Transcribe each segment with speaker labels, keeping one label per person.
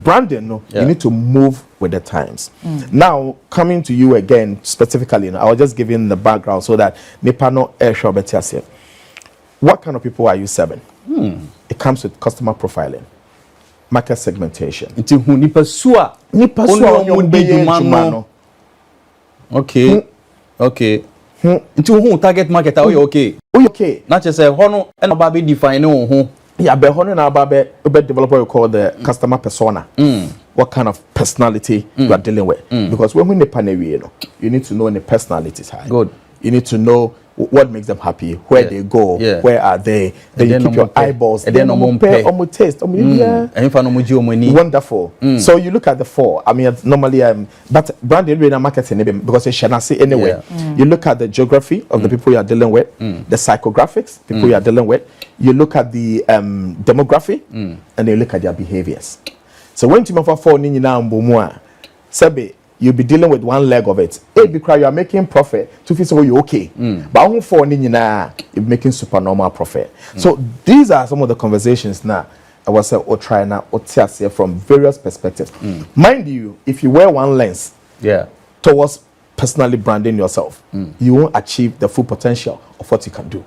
Speaker 1: branding, no, you need to move with the times. Now, coming to you again specifically, I was just giving the background so that Nipano Air Betia. What kind of people are you serving? It comes with customer profiling, market segmentation.
Speaker 2: Okay. Okay. Into who target market are you okay?
Speaker 1: Okay.
Speaker 2: Not just a hono and baby define who.
Speaker 1: Yeah, but hono na babe developer you call the customer persona. What kind of personality you are dealing with? Because when the panel, you need to know the personalities.
Speaker 2: Good.
Speaker 1: You need to know what makes them happy, where they go, where are they. Then you keep your eyeballs.
Speaker 2: And then no
Speaker 1: taste. Wonderful. So you look at the four. I mean, normally, but branding and marketing because it's Shanasi anyway. You look at the geography of the people you are dealing with, the psychographics people you are dealing with. You look at the demography, and you look at their behaviors. So when you move forward, you'll be dealing with one leg of it. Because you are making profit to feel so you okay. But on for you're making supernormal profit. So these are some of the conversations now I was trying now from various perspectives. Mind you, if you wear one lens towards personally branding yourself, you won't achieve the full potential of what you can do.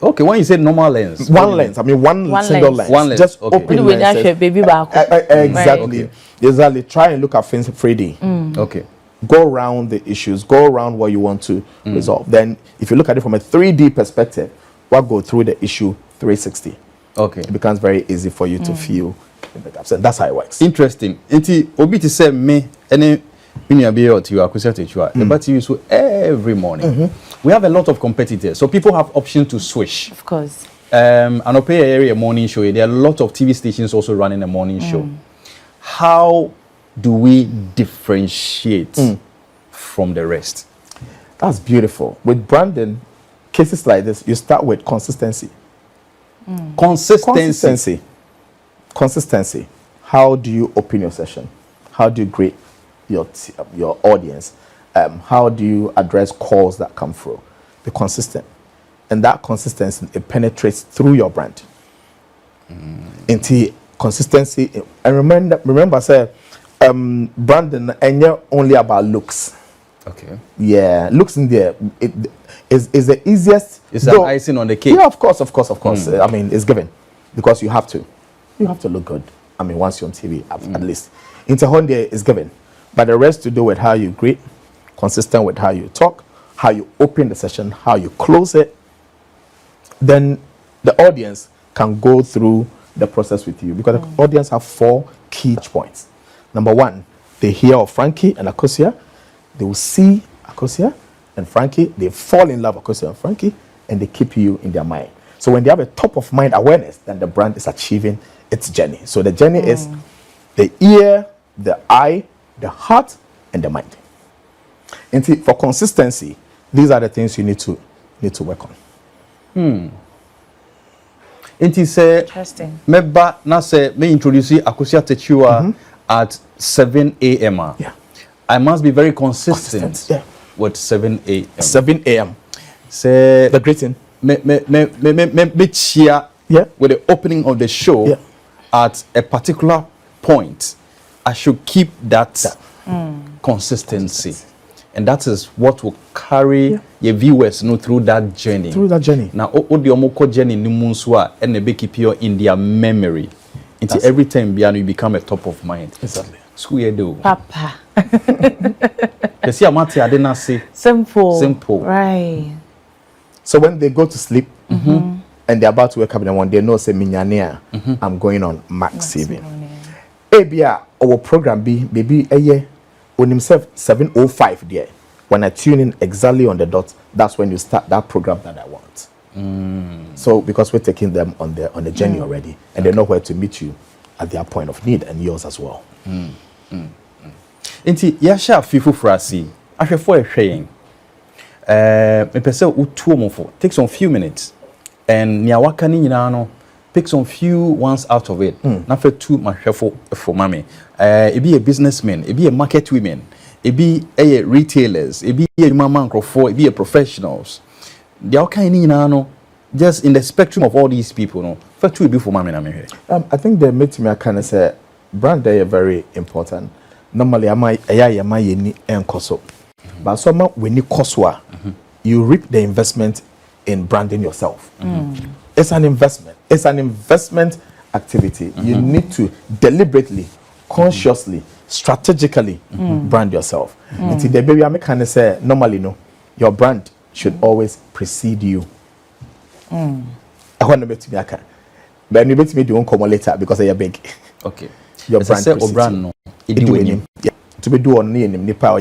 Speaker 2: Okay, when you say normal lens,
Speaker 1: one lens, I mean one single lens.
Speaker 2: One lens.
Speaker 1: Just
Speaker 2: okay.
Speaker 1: open lenses. Exactly.
Speaker 2: Okay.
Speaker 1: Exactly. Try and look at things 3D.
Speaker 2: Okay.
Speaker 1: Go around the issues. Go around what you want to resolve. Then, if you look at it from a 3D perspective, what go through the issue 360.
Speaker 2: Okay.
Speaker 1: It becomes very easy for you to feel in the gaps, and that's how it works.
Speaker 2: Interesting. Inti obi to say me any. But you so every morning we have a lot of competitors, so people have options to switch.
Speaker 3: Of course.
Speaker 2: And Opay area morning show. There are a lot of TV stations also running a morning show. How do we differentiate from the rest?
Speaker 1: That's beautiful. With branding, cases like this, you start with consistency. Consistency. How do you open your session? How do you greet your audience? How do you address calls that come through? Be consistent, and that consistency, it penetrates through your brand. Into consistency, and remember, say, branding ain't only about looks.
Speaker 2: Okay.
Speaker 1: Yeah, looks in there. It is the easiest.
Speaker 2: It's an icing on the cake.
Speaker 1: Yeah, of course. I mean, it's given because you have to look good. I mean, once you're on TV, at least. Into Honda is given. But the rest to do with how you greet, consistent with how you talk, how you open the session, how you close it, then the audience can go through the process with you. Because the audience have 4 key points. Number 1, they hear of Frankie and Akosia. They will see Akosia and Frankie. They fall in love with Akosia and Frankie, and they keep you in their mind. So when they have a top of mind awareness, then the brand is achieving its journey. So the journey is the ear, the eye, the heart, and the mind. And see, for consistency, these are the things you need to work on.
Speaker 2: Inti say
Speaker 3: interesting.
Speaker 2: Meba na say me introduce Akosia Techiwa at 7 a.m.
Speaker 1: Yeah.
Speaker 2: I must be very consistent with 7 a.m.
Speaker 1: 7 a.m.
Speaker 2: Say
Speaker 1: the greeting.
Speaker 2: Me cheer with the opening of the show at a particular point. I should keep that consistency. And that is what will carry your viewers through that journey. Now, the omoko journey ni munswa and they keep you in their memory. Until every time you become a top of mind.
Speaker 1: Exactly.
Speaker 2: School you do.
Speaker 3: Papa.
Speaker 2: You see, I didn't say simple.
Speaker 3: Right.
Speaker 1: So when they go to sleep and they're about to wake up in the morning, they know say minyania, I'm going on max saving. Abia our program baby a year on himself 7:05 there. When I tune in exactly on the dot, that's when you start that program that I want. So because we're taking them on the journey already, and they know where to meet you at their point of need and yours as well.
Speaker 2: Inti yasha fifu frasi ahwefo ehwen me pese utuo mofo take some few minutes and nia waka ni nyina no pick some few ones out of it. Na fe two mahwefo for mame. E be a businessman, e be a market women, e be a retailers, e be a mama nkrofo, e be a professionals. They all kind ni nyina no just in the spectrum of all these people no. Fe two e be for mame na me.
Speaker 1: I think they made me kind of say brand they are very important. Normally, I might yeni and koso, but some when you koswa, you reap the investment in branding yourself. It's an investment. It's an investment activity. You need to deliberately, consciously, strategically brand yourself. And the baby, I can say normally, no, your brand should always precede you. I want to bet me, I can. But you bet me, you won't come later because I am big.
Speaker 2: Okay.
Speaker 1: Your brand
Speaker 2: no.
Speaker 1: It do with him. Yeah. To be do on him, the power.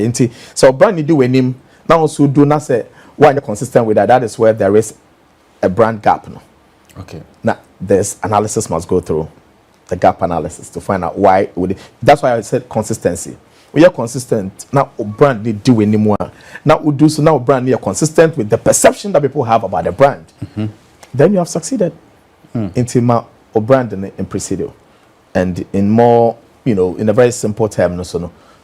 Speaker 1: So brand you do with him. Now also do not say why you're consistent with that. That is where there is a brand gap. No.
Speaker 2: Okay.
Speaker 1: Now this analysis must go through the gap analysis to find out why would it. That's why I said consistency. When you're consistent, now brand need do anymore. Now we do so now brand you're consistent with the perception that people have about the brand. Then you have succeeded. Into my brand in presidio. And in more, in a very simple term,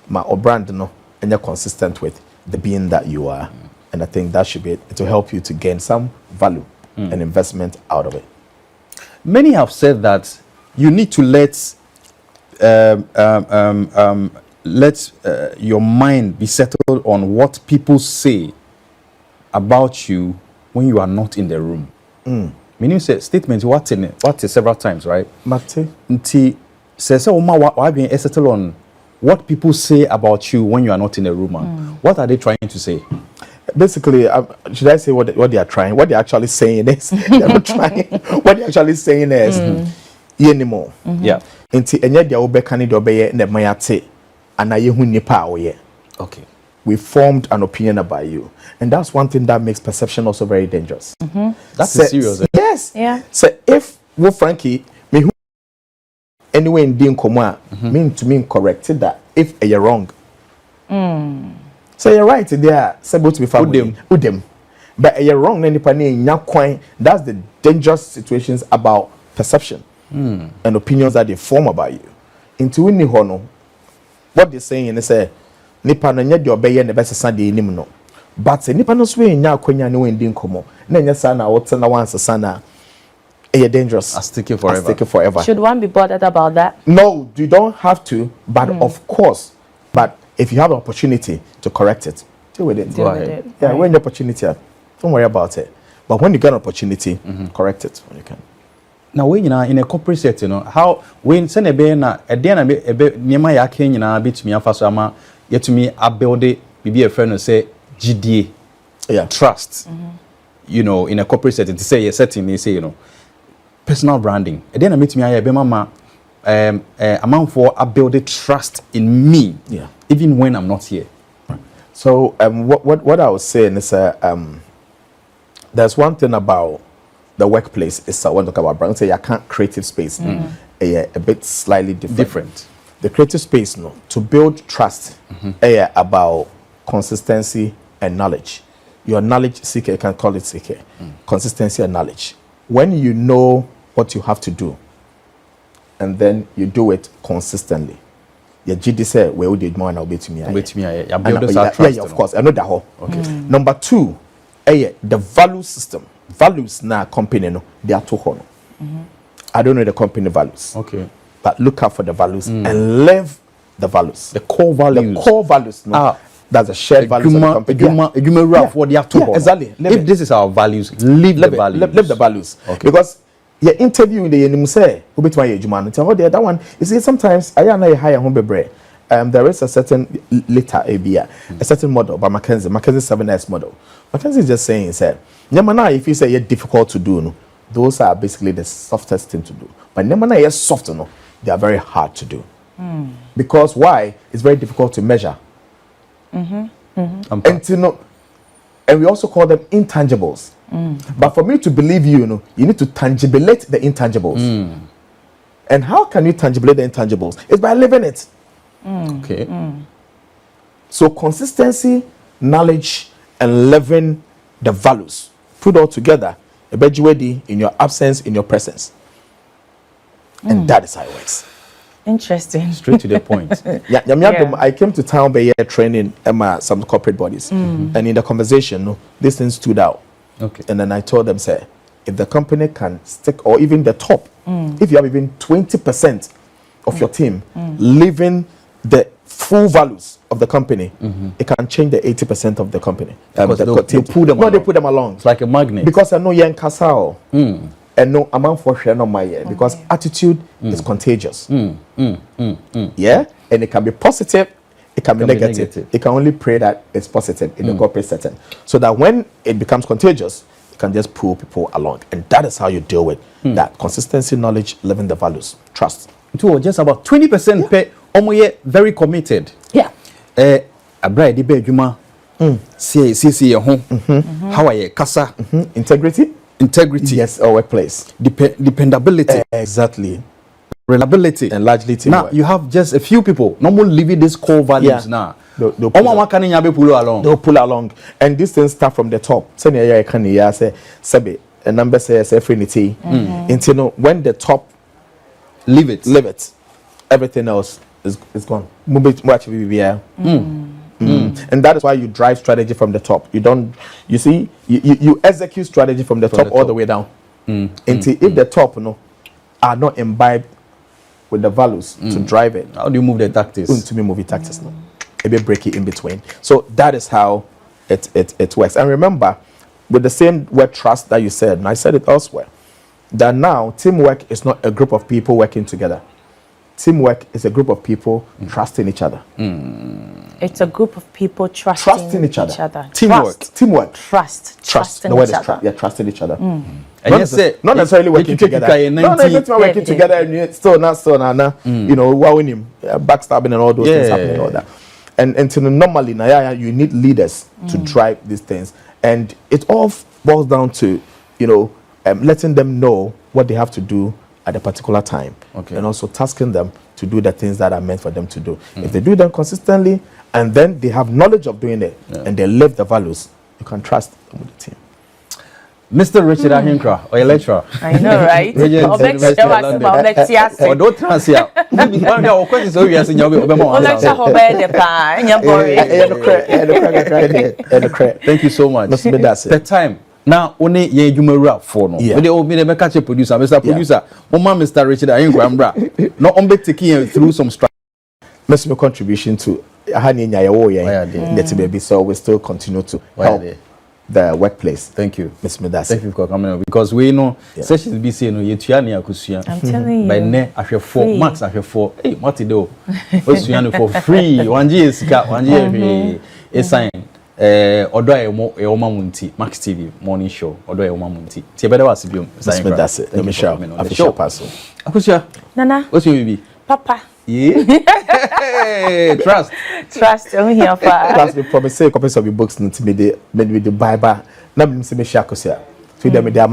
Speaker 1: my brand, and you're consistent with the being that you are. And I think that should be it to help you to gain some value and investment out of it.
Speaker 2: Many have said that you need to let your mind be settled on what people say about you when you are not in the room. Meaning say statement what is several times, right?
Speaker 1: Mate.
Speaker 2: Nti says why being settled on what people say about you when you are not in the room. What are they trying to say?
Speaker 1: Basically, should I say what they are trying? What they're actually saying is they're not trying. What they're actually saying is anymore.
Speaker 2: Yeah.
Speaker 1: Nti enye dia obekani de obeye na mayate anayehu nipa oye.
Speaker 2: Okay.
Speaker 1: We formed an opinion about you, and that's one thing that makes perception also very dangerous.
Speaker 2: That's serious.
Speaker 1: Yes.
Speaker 3: Yeah.
Speaker 1: So if we Frankie me who anyway in being comma mean to mean corrected that if you're wrong. So you're right there. Supposed to be found with them. But you're wrong. That's the dangerous situations about perception and opinions that they form about you. Into winning hono, what they're saying is say nipa no nye de obeye ne best sande enim no. But nipa no so enya akwanya ne wendi nkomo. Na nya sa na wot na wan sesa na dangerous.
Speaker 2: I'll stick it forever.
Speaker 1: I'll stick it forever.
Speaker 3: Should one be bothered about that?
Speaker 1: No, you don't have to, but of course. But if you have an opportunity to correct it, deal with it.
Speaker 3: Deal with it.
Speaker 1: Yeah,
Speaker 3: right.
Speaker 1: when the opportunity, don't worry about it. But when you get an opportunity, correct it when you can.
Speaker 2: Now, when you in a corporate setting, how when send a be na a day na be niema ya ken nyina bit me afa so ama yet to me abuild be a friend and say GDA.
Speaker 1: Yeah.
Speaker 2: Trust. In a corporate setting to say a setting they say personal branding. A day na meet me I be mama amount for build trust in me.
Speaker 1: Yeah.
Speaker 2: Even when I'm not here.
Speaker 1: So what I was saying is there's one thing about the workplace is I want to talk about brand. Say I can't creative space. A bit slightly different. The creative space to build trust about consistency and knowledge. Your knowledge seeker, you can call it seeker. Consistency and knowledge. When you know what you have to do and then you do it consistently. Your GD say where would you more now to me? Yeah, of course. I know that whole. Okay. Number 2, the value system. Values na company they are too high. I don't know the company values.
Speaker 2: Okay.
Speaker 1: But look out for the values and live the values.
Speaker 2: The core values.
Speaker 1: The core values. That's a shared values of the company. Exactly.
Speaker 2: If this is our values, live the values.
Speaker 1: Live the values.
Speaker 2: Okay.
Speaker 1: Because you're interviewing the enemy say, who bet my age man? Tell that one. You see, sometimes I am higher home bebre. There is a certain later ABA, a certain model by McKinsey 7S model. McKinsey is just saying, Nyamana, if you say you're difficult to do, no, those are basically the softest thing to do. But Nyamana is soft, no, they are very hard to do. Because why? It's very difficult to measure. And we also call them intangibles. But for me to believe you, you need to tangibilate the intangibles. And how can you tangibilate the intangibles? It's by living it.
Speaker 2: Okay.
Speaker 1: So consistency, knowledge, and living the values. Put all together, a bejuedi in your absence, in your presence. And that is how it works.
Speaker 3: Interesting.
Speaker 2: Straight to the point.
Speaker 1: I came to town by training some corporate bodies. And in the conversation, this thing stood out.
Speaker 2: Okay.
Speaker 1: And then I told them, say, if the company can stick, or even the top, if you have even 20% of your team living the full values of the company, it can change the 80% of the company.
Speaker 2: Because they pull them along.
Speaker 1: They put them along.
Speaker 2: It's like a magnet.
Speaker 1: Because I know young Kasao. And no amount for share no my year. Because attitude is contagious. Yeah? And it can be positive, it can be negative. It can only pray that it's positive in the corporate setting. So that when it becomes contagious, you can just pull people along. And that is how you deal with that. Consistency, knowledge, living the values, trust.
Speaker 2: Just about 20% pay very committed.
Speaker 1: Yeah.
Speaker 2: Abra di be adwuma. See how are you kasa? Integrity.
Speaker 1: Yes, our workplace.
Speaker 2: Dependability.
Speaker 1: Exactly.
Speaker 2: Reliability.
Speaker 1: And largely teamwork.
Speaker 2: Now, you have just a few people normally living these core values now.
Speaker 1: They'll pull along. And these things start from the top. Say, a number says affinity. Until when the top
Speaker 2: leave it,
Speaker 1: everything else is gone. And that is why you drive strategy from the top. You execute strategy from the top all the way down. Until if the top are not imbibed with the values to drive it.
Speaker 2: How do you move the tactics?
Speaker 1: To be movie tactics no. Maybe break it in between. So that is how it works. And remember, with the same word trust that you said, and I said it elsewhere, that now teamwork is not a group of people working together. Teamwork is a group of people trusting each other.
Speaker 3: It's a group of people trusting each other.
Speaker 1: Teamwork.
Speaker 3: Trusting
Speaker 1: the word
Speaker 3: each
Speaker 1: is
Speaker 3: other.
Speaker 1: trusting each other.
Speaker 2: Not
Speaker 1: necessarily working together. Not working together and still now. You know, wowing him, backstabbing and all those things happening and all that. And to normally now you need leaders to drive these things. And it all boils down to, letting them know what they have to do at a particular time, and also tasking them to do the things that are meant for them to do. If they do them consistently, and then they have knowledge of doing it, and they live the values, you can trust them with the team.
Speaker 2: Mr. Richard Ahenkorah, or a lecturer.
Speaker 3: I know, right?
Speaker 2: Thank you so much. The time. Now, only ye jumera for no. But the me the catch producer, Mr. Richard Ahenkorah. Not only taking through some strategy.
Speaker 1: Mr. contribution to baby, so we still continue to help the workplace.
Speaker 2: Thank you.
Speaker 1: Ms. Medase.
Speaker 2: Thank you for coming on, because we know sessions be saying no yetuani akusia.
Speaker 3: I'm telling you.
Speaker 2: By ne I have 4 max, I have 4. Hey, Marty do. Osuani for free. 1G is cat, 1G is sign. Odo e oma munti Max TV morning show. Odo e oma munti. Ti better was biom.
Speaker 1: Ms. Medase. Let me show. Official parcel.
Speaker 2: Akusia.
Speaker 3: Nana.
Speaker 2: What's your baby?
Speaker 3: Papa.
Speaker 2: Yeah. Trust.
Speaker 3: I'm here for.
Speaker 1: Trust me, promise say copies of your books to me the Bible. Na me say me share kosia. So dem dey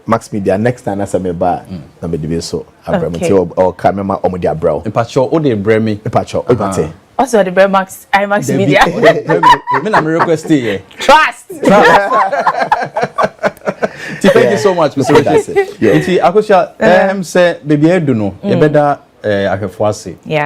Speaker 1: Max Media next time as me ba na me dey so abramete or camera or media brow.
Speaker 2: Impacho o dey bremi.
Speaker 1: Impacho o bate.
Speaker 3: Also the Bread Max IMAX Media.
Speaker 2: Me na me request here.
Speaker 3: Trust.
Speaker 2: Thank you so much, Mr. Richard. Iti akosha say baby edu no e beda ahwefo ase.
Speaker 3: Yeah.